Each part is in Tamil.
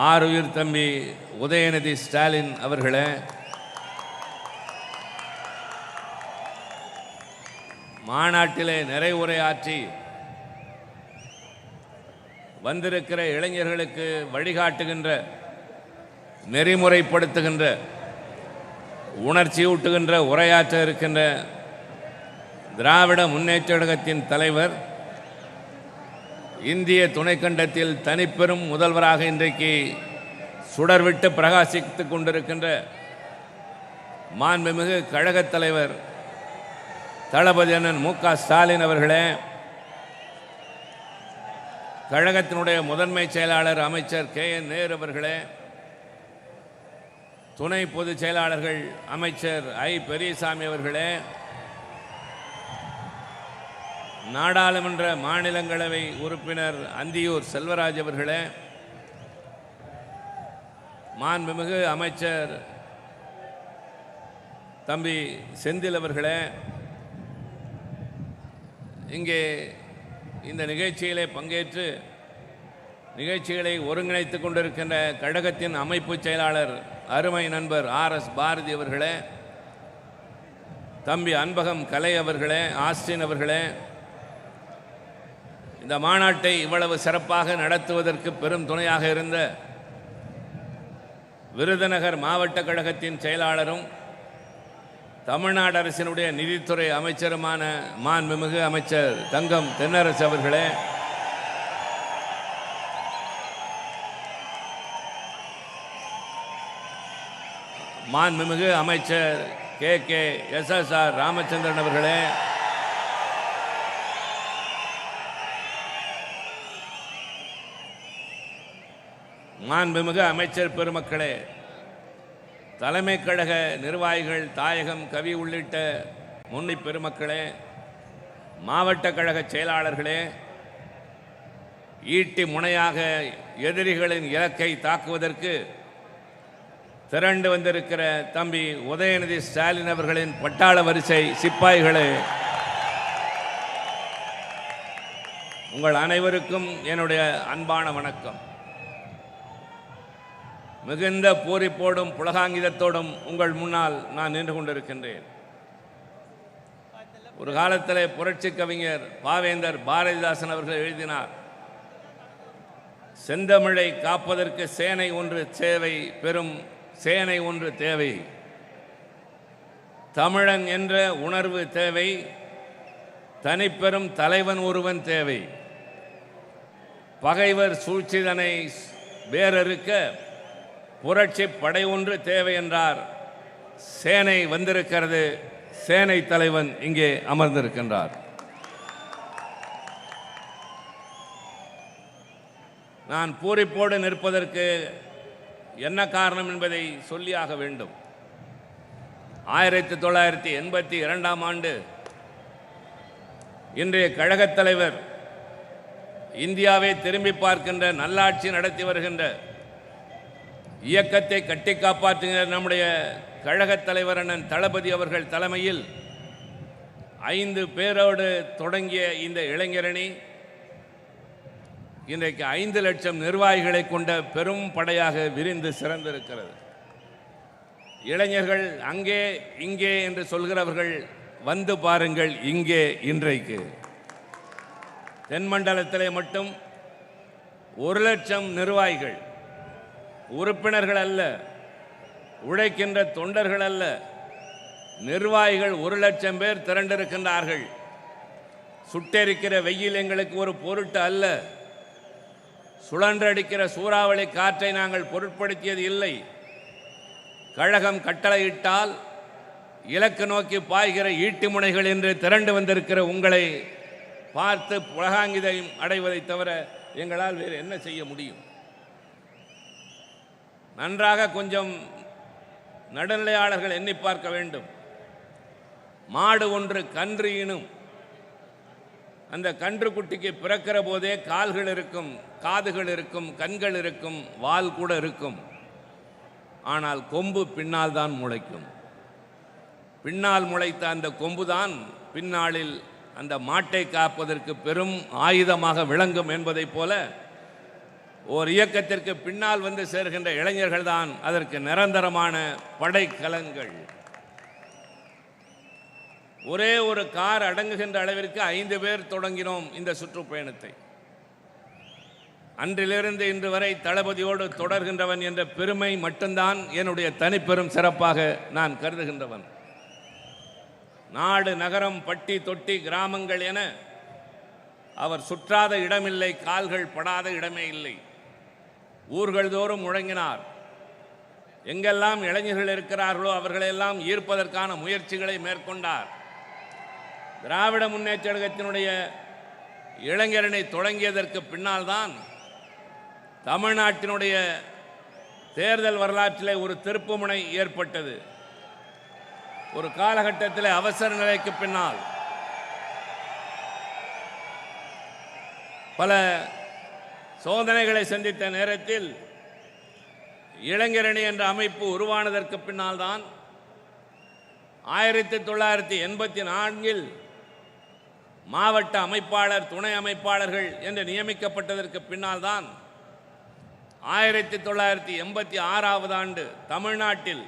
ஆருயிர் தம்பி உதயநிதி ஸ்டாலின் அவர்களே, மாநாட்டிலே நிறைவுரையாற்றி வந்திருக்கிற இளைஞர்களுக்கு வழிகாட்டுகின்ற, நெறிமுறைப்படுத்துகின்ற, உணர்ச்சியூட்டுகின்ற உரையாற்ற இருக்கின்ற திராவிட முன்னேற்றக் கழகத்தின் தலைவர், இந்திய துணைக்கண்டத்தில் தனிப்பெரும் முதல்வராக இன்றைக்கு சுடர்விட்டு பிரகாசித்துக் கொண்டிருக்கின்ற மாண்புமிகு கழகத் தலைவர் தளபதி அண்ணன் மு.க. ஸ்டாலின் அவர்களே, கழகத்தினுடைய முதன்மை செயலாளர் அமைச்சர் கே.என். நேரு அவர்களே, துணை பொதுச் செயலாளர்கள் அமைச்சர் ஐ. பெரியசாமி அவர்களே, நாடாளுமன்ற மாநிலங்களவை உறுப்பினர் அந்தியூர் செல்வராஜ் அவர்களே, மாண்புமிகு அமைச்சர் தம்பி செந்தில் அவர்களே, இங்கே இந்த நிகழ்ச்சியிலே பங்கேற்று நிகழ்ச்சிகளை ஒருங்கிணைத்துக் கொண்டிருக்கின்ற கழகத்தின் அமைப்பு செயலாளர் அருமை நண்பர் ஆர்.எஸ். பாரதி அவர்களே, தம்பி அன்பகம் கலை அவர்களே, ஆஸ்டின் அவர்களே, இந்த மாநாட்டை இவ்வளவு சிறப்பாக நடத்துவதற்கு பெரும் துணையாக இருந்த விருதுநகர் மாவட்ட கழகத்தின் செயலாளரும் தமிழ்நாடு அரசினுடைய நிதித்துறை அமைச்சருமான மாண்புமிகு அமைச்சர் தங்கம் தென்னரசு அவர்களே, மாண்புமிகு அமைச்சர் கே.எஸ்.எஸ்.ஆர். ராமச்சந்திரன் அவர்களே, மாண்புமிகு அமைச்சர் பெருமக்களே, தலைமை கழக நிர்வாகிகள், தாயகம் கவி உள்ளிட்ட முன்னணி பெருமக்களே, மாவட்ட கழக செயலாளர்களே, ஈட்டி முனையாக எதிரிகளின் இலக்கை தாக்குவதற்கு திரண்டு வந்திருக்கிற தம்பி உதயநிதி ஸ்டாலின் அவர்களின் பட்டாள வரிசை சிப்பாய்களே, உங்கள் அனைவருக்கும் என்னுடைய அன்பான வணக்கம். மிகுந்த பூரிப்போடும் புலகாங்கிதத்தோடும் உங்கள் முன்னால் நான் நின்று கொண்டிருக்கின்றேன். ஒரு காலத்தில் புரட்சி கவிஞர் பாவேந்தர் பாரதிதாசன் அவர்கள் எழுதினார், செந்தமிழை காப்பதற்கு சேனை ஒன்று தேவை, பெரும் சேனை ஒன்று தேவை, தமிழன் என்ற உணர்வு தேவை, தனிப்பெரும் தலைவன் ஒருவன் தேவை, பகைவர் சூழ்ச்சிதனை வேறறுக்க புரட்சி படை ஒன்று தேவை என்றார். சேனை வந்திருக்கிறது, சேனை தலைவன் இங்கே அமர்ந்திருக்கின்றார். நான் பூரிப்போடு நிற்பதற்கு என்ன காரணம் என்பதை சொல்லியாக வேண்டும். 1982ஆம் ஆண்டு இன்றைய கழகத் தலைவர் இந்தியாவை திரும்பி பார்க்கின்ற, நல்லாட்சி நடத்தி வருகின்ற இயக்கத்தை கட்டி காப்பாற்றுகிற நம்முடைய கழகத் தலைவர் அண்ணன் தளபதி அவர்கள் தலைமையில் 5 பேரோடு தொடங்கிய இந்த இளைஞரணி இன்றைக்கு 5 லட்சம் நிர்வாகிகளை கொண்ட பெரும் படையாக விரிந்து சிறந்திருக்கிறது. இளைஞர்கள் அங்கே இங்கே என்று சொல்கிறவர்கள் வந்து பாருங்கள் இங்கே. இன்றைக்கு தென்மண்டலத்திலே மட்டும் 1 லட்சம் நிர்வாகிகள், உறுப்பினர்கள் அல்ல, உழைக்கின்ற தொண்டர்கள் அல்ல, நிர்வாகிகள் 1 லட்சம் பேர் திரண்டிருக்கின்றார்கள். சுட்டெரிக்கிற வெயில் எங்களுக்கு ஒரு பொருட்டு அல்ல, சுழன்றடிக்கிற சூறாவளி காற்றை நாங்கள் பொருட்படுத்தியது இல்லை. கழகம் கட்டளையிட்டால் இலக்கு நோக்கி பாய்கிற ஈட்டி முனைகள் என்று திரண்டு வந்திருக்கிற உங்களை பார்த்து புலகாங்கிதம் அடைவதை தவிர எங்களால் வேறு என்ன செய்ய முடியும்? நன்றாக கொஞ்சம் நடுநிலையாளர்கள் எண்ணி பார்க்க வேண்டும். மாடு ஒன்று கன்று ஈனும், அந்த கன்று குட்டிக்கு பிறக்கிற போதே கால்கள் இருக்கும், காதுகள் இருக்கும், கண்கள் இருக்கும், வால் கூட இருக்கும். ஆனால் கொம்பு பின்னால் தான் முளைக்கும். பின்னால் முளைத்த அந்த கொம்புதான் பின்னாளில் அந்த மாட்டை காப்பதற்கு பெரும் ஆயுதமாக விளங்கும் என்பதைப் போல ஓர் இயக்கத்திற்கு பின்னால் வந்து சேர்கின்ற இளைஞர்கள் தான் அதற்கு நிரந்தரமான படைக்கலன்கள். ஒரே ஒரு கார் அடங்குகின்ற அளவிற்கு 5 பேர் தொடங்கினோம் இந்த சுற்றுப்பயணத்தை. அன்றிலிருந்து இன்று வரை தளபதியோடு தொடர்கின்றவன் என்ற பெருமை மட்டும்தான் என்னுடைய தனிப்பெரும் சிறப்பாக நான் கருதுகின்றவன். நாடு, நகரம், பட்டி தொட்டி, கிராமங்கள் என அவர் சுற்றாத இடமில்லை, கால்கள் படாத இடமே இல்லை. ஊர்கள் தோறும் முழங்கினார். எங்கெல்லாம் இளைஞர்கள் இருக்கிறார்களோ அவர்களெல்லாம் ஈர்ப்பதற்கான முயற்சிகளை மேற்கொண்டார். திராவிட முன்னேற்ற கழகத்தினுடைய இளைஞரணி தொடங்கியதற்கு பின்னால் தான் தமிழ்நாட்டினுடைய தேர்தல் வரலாற்றிலே ஒரு திருப்புமுனை ஏற்பட்டது. ஒரு காலகட்டத்தில் அவசர நிலைக்கு பின்னால் பல சோதனைகளை சந்தித்த நேரத்தில் இளைஞரணி என்ற அமைப்பு உருவானதற்கு பின்னால் தான் 1984 மாவட்ட அமைப்பாளர், துணை அமைப்பாளர்கள் என்று நியமிக்கப்பட்டதற்கு பின்னால் தான் 1986 ஆண்டு தமிழ்நாட்டில்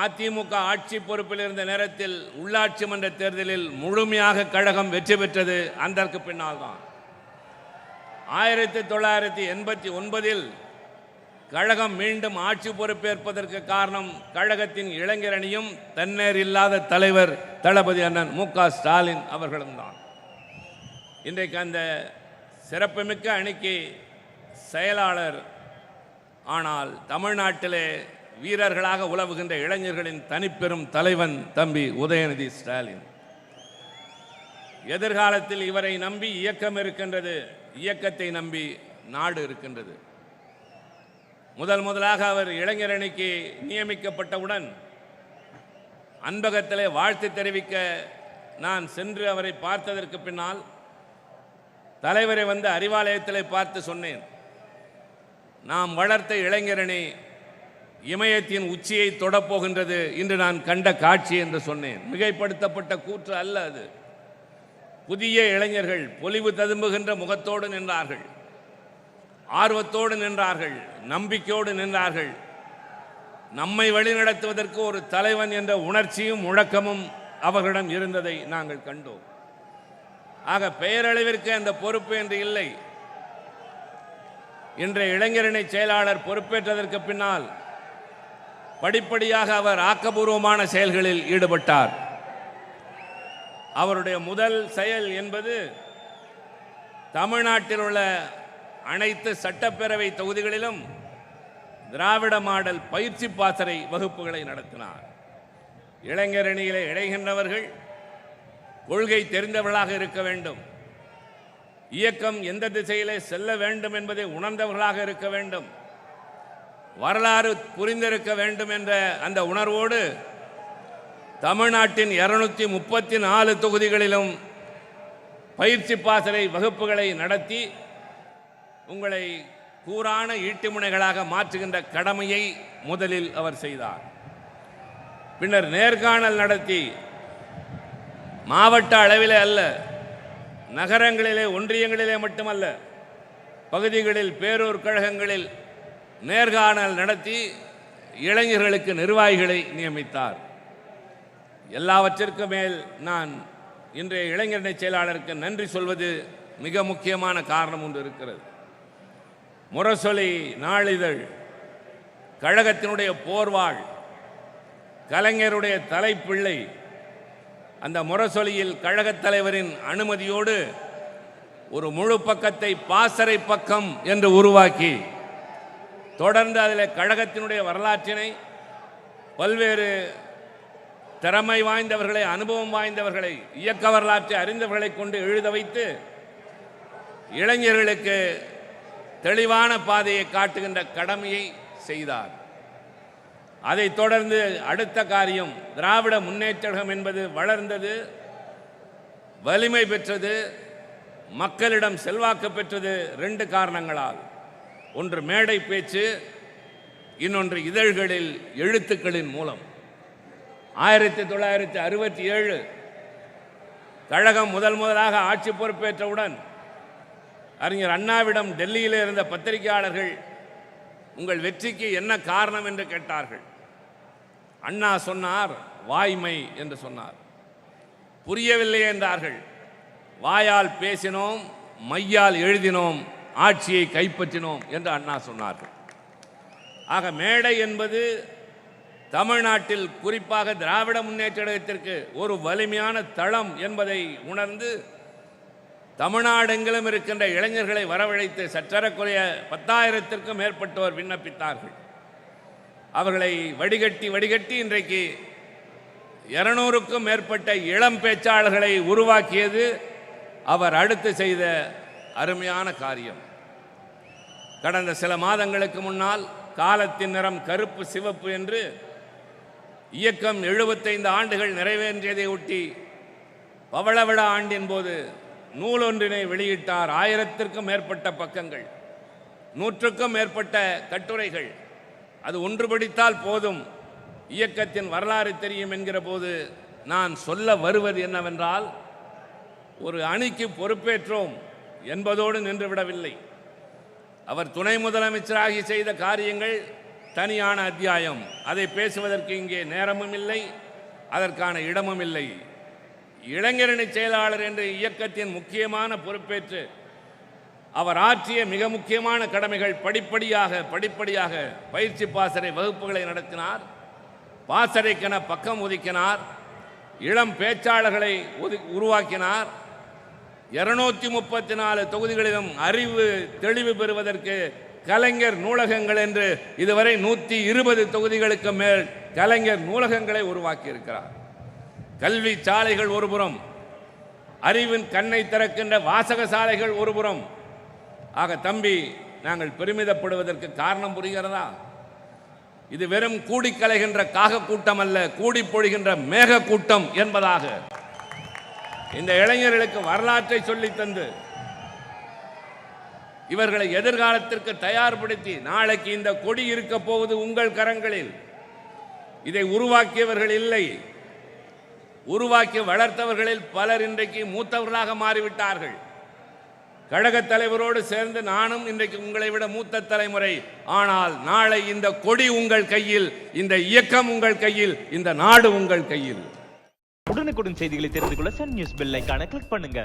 அதிமுக ஆட்சி பொறுப்பில் இருந்த நேரத்தில் உள்ளாட்சி மன்ற தேர்தலில் முழுமையாக கழகம் வெற்றி பெற்றது. அதற்கு பின்னால் தான் 1989 கழகம் மீண்டும் ஆட்சி பொறுப்பேற்பதற்கு காரணம் கழகத்தின் இளைஞரணியும் தன்னேர் இல்லாத தலைவர் தளபதி அண்ணன் மு.க. ஸ்டாலின் அவர்களும் தான். இன்றைக்கு அந்த சிறப்புமிக்க அணிக்கு செயலாளர், ஆனால் தமிழ்நாட்டிலே வீரர்களாக உலவுகின்ற இளைஞர்களின் தனிப்பெரும் தலைவன் தம்பி உதயநிதி ஸ்டாலின். எதிர்காலத்தில் இவரை நம்பி இயக்கம் இருக்கின்றது, இயக்கத்தை நம்பி நாடு இருக்கின்றது. முதலாக அவர் இளைஞரணிக்கு நியமிக்கப்பட்டவுடன் அன்பகத்திலே வாழ்த்து தெரிவிக்க நான் சென்று அவரை பார்த்ததற்கு பின்னால் தலைவரை வந்து அறிவாலயத்திலே பார்த்து சொன்னேன், நாம் வளர்த்த இளைஞரணி இமயத்தின் உச்சியை தொடப்போகின்றது இன்று நான் கண்ட காட்சி என்று சொன்னேன். மிகைப்படுத்தப்பட்ட கூற்று அல்ல அது. புதிய இளைஞர்கள் பொலிவு ததும்புகின்ற முகத்தோடு நின்றார்கள், ஆர்வத்தோடு நின்றார்கள், நம்பிக்கையோடு நின்றார்கள். நம்மை வழிநடத்துவதற்கு ஒரு தலைவன் என்ற உணர்ச்சியும் முழக்கமும் அவர்களிடம் இருந்ததை நாங்கள் கண்டோம். ஆக பெயரளவிற்கு அந்த பொறுப்பு என்று இல்லை. இன்றைய இளைஞரணி செயலாளர் பொறுப்பேற்றதற்கு பின்னால் படிப்படியாக அவர் ஆக்கபூர்வமான செயல்களில் ஈடுபட்டார். அவருடைய முதல் செயல் என்பது தமிழ்நாட்டில் உள்ள அனைத்து சட்டப்பேரவை தொகுதிகளிலும் திராவிட மாடல் பயிற்சி பாசறை வகுப்புகளை நடத்தினார். இளைஞரணியிலே இணைகின்றவர்கள் கொள்கை தெரிந்தவர்களாக இருக்க வேண்டும், இயக்கம் எந்த திசையிலே செல்ல வேண்டும் என்பதை உணர்ந்தவர்களாக இருக்க வேண்டும், வரலாறு புரிந்திருக்க வேண்டும் என்ற அந்த உணர்வோடு தமிழ்நாட்டின் 234 தொகுதிகளிலும் பயிற்சி பாசறை வகுப்புகளை நடத்தி உங்களை கூரான ஈட்டிமுனைகளாக மாற்றுகின்ற கடமையை முதலில் அவர் செய்தார். பின்னர் நேர்காணல் நடத்தி மாவட்ட அளவிலே அல்ல, நகரங்களிலே, ஒன்றியங்களிலே மட்டுமல்ல, பகுதிகளில், பேரூர் கழகங்களில் நேர்காணல் நடத்தி இளைஞர்களுக்கு நிர்வாகிகளை நியமித்தார். எல்லாவற்றிற்கும் மேல் நான் இன்றைய இளைஞரணி செயலாளருக்கு நன்றி சொல்வது மிக முக்கியமான காரணம் ஒன்று இருக்கிறது. முரசொலி நாளிதழ் கழகத்தினுடைய போர்வாள், கலைஞருடைய தலைப்பிள்ளை. அந்த முரசொலியில் கழகத் தலைவரின் அனுமதியோடு ஒரு முழு பக்கத்தை பாசறை பக்கம் என்று உருவாக்கி தொடர்ந்து அதில் கழகத்தினுடைய வரலாற்றினை, பல்வேறு திறமை வாய்ந்தவர்களை, அனுபவம் வாய்ந்தவர்களை, இயக்க வரலாற்றை அறிந்தவர்களை கொண்டு எழுத வைத்து இளைஞர்களுக்கு தெளிவான பாதையை காட்டுகின்ற கடமையை செய்தார். அதைத் தொடர்ந்து அடுத்த காரியம், திராவிட முன்னேற்ற கழகம் என்பது வளர்ந்தது, வலிமை பெற்றது, மக்களிடம் செல்வாக்கு பெற்றது 2 காரணங்களால். ஒன்று மேடை பேச்சு, இன்னொன்று இதழ்களில் எழுத்துக்களின் மூலம். 1967 கழகம் முதலாக ஆட்சி பொறுப்பேற்றவுடன் அறிஞர் அண்ணாவிடம் டெல்லியில் இருந்த பத்திரிகையாளர்கள் உங்கள் வெற்றிக்கு என்ன காரணம் என்று கேட்டார்கள். அண்ணா சொன்னார், வாய்மை என்று சொன்னார். புரியவில்லை என்றார்கள். வாயால் பேசினோம், மையால் எழுதினோம், ஆட்சியை கைப்பற்றினோம் என்று அண்ணா சொன்னார்கள். ஆக மேடை என்பது தமிழ்நாட்டில் குறிப்பாக திராவிட முன்னேற்ற கழகத்திற்கு ஒரு வலிமையான தளம் என்பதை உணர்ந்து தமிழ்நாடெங்கிலும் இருக்கின்ற இளைஞர்களை வரவழைத்து சற்றேறக்குறைய 10,000த்திற்கும் மேற்பட்டோர் விண்ணப்பித்தார்கள். அவர்களை வடிகட்டி இன்றைக்கு 200க்கும் மேற்பட்ட இளம் பேச்சாளர்களை உருவாக்கியது அவர் அடுத்து செய்த அருமையான காரியம். கடந்த சில மாதங்களுக்கு முன்னால் காலத்தின் நிறம் கருப்பு சிவப்பு என்று இயக்கம் 75 ஆண்டுகள் நிறைவேற்றியதை ஒட்டி பவளவிழா ஆண்டின் போது நூல் ஒன்றினை வெளியிட்டார். 1000த்திற்கும் மேற்பட்ட பக்கங்கள், 100க்கும் மேற்பட்ட கட்டுரைகள். அது ஒன்று படித்தால் போதும், இயக்கத்தின் வரலாறு தெரியும் என்கிற போது நான் சொல்ல வருவது என்னவென்றால், ஒரு அணிக்கு பொறுப்பேற்றோம் என்பதோடு நின்றுவிடவில்லை. அவர் துணை முதலமைச்சராகி செய்த காரியங்கள் தனியான அத்தியாயம். அதை பேசுவதற்கு இங்கே நேரமும் இல்லை, அதற்கான இடமும் இல்லை. இளைஞரணி செயலாளர் என்ற இயக்கத்தின் முக்கியமான பொறுப்பேற்று அவர் ஆற்றிய மிக முக்கியமான கடமைகள் படிப்படியாக பயிற்சி பாசறை வகுப்புகளை நடத்தினார். பாசறைக்கென பக்கம் ஒதுக்கினார். இளம் பேச்சாளர்களை உருவாக்கினார். 234 தொகுதிகளிலும் அறிவு தெளிவு பெறுவதற்கு கலைஞர் நூலகங்கள் என்று இதுவரை 120 தொகுதிகளுக்கு மேல் கலைஞர் நூலகங்களை உருவாக்கி இருக்கிறார். கல்வி சாலைகள் ஒருபுறம், அறிவின் கண்ணை திறக்கின்ற வாசக சாலைகள் ஒருபுறம். ஆக தம்பி, நாங்கள் பெருமிதப்படுவதற்கு காரணம் புரிகிறதா? இது வெறும் கூடி கலைகின்ற காக கூட்டம் அல்ல, கூடி பொழிகின்ற மேக கூட்டம் என்பதாக இந்த இளைஞர்களுக்கு வரலாற்றை சொல்லித் தந்து இவர்களை எதிர்காலத்திற்கு தயார்படுத்தி, நாளைக்கு இந்த கொடி இருக்க போவது உங்கள் கரங்களில். இதை உருவாக்கியவர்கள் இல்லை, உருவாக்கி வளர்த்தவர்களில் பலர் இன்றைக்கு மூத்தவர்களாக மாறிவிட்டார்கள். கழக தலைவரோடு சேர்ந்து நானும் இன்றைக்கு உங்களை விட மூத்த தலைமுறை. ஆனால் நாளை இந்த கொடி உங்கள் கையில், இந்த இயக்கம் உங்கள் கையில், இந்த நாடு உங்கள் கையில். உடனுக்குடன் செய்திகளை தெரிந்து கொள்ள சன் நியூஸ் பெல் ஐகானை கிளிக் பண்ணுங்க.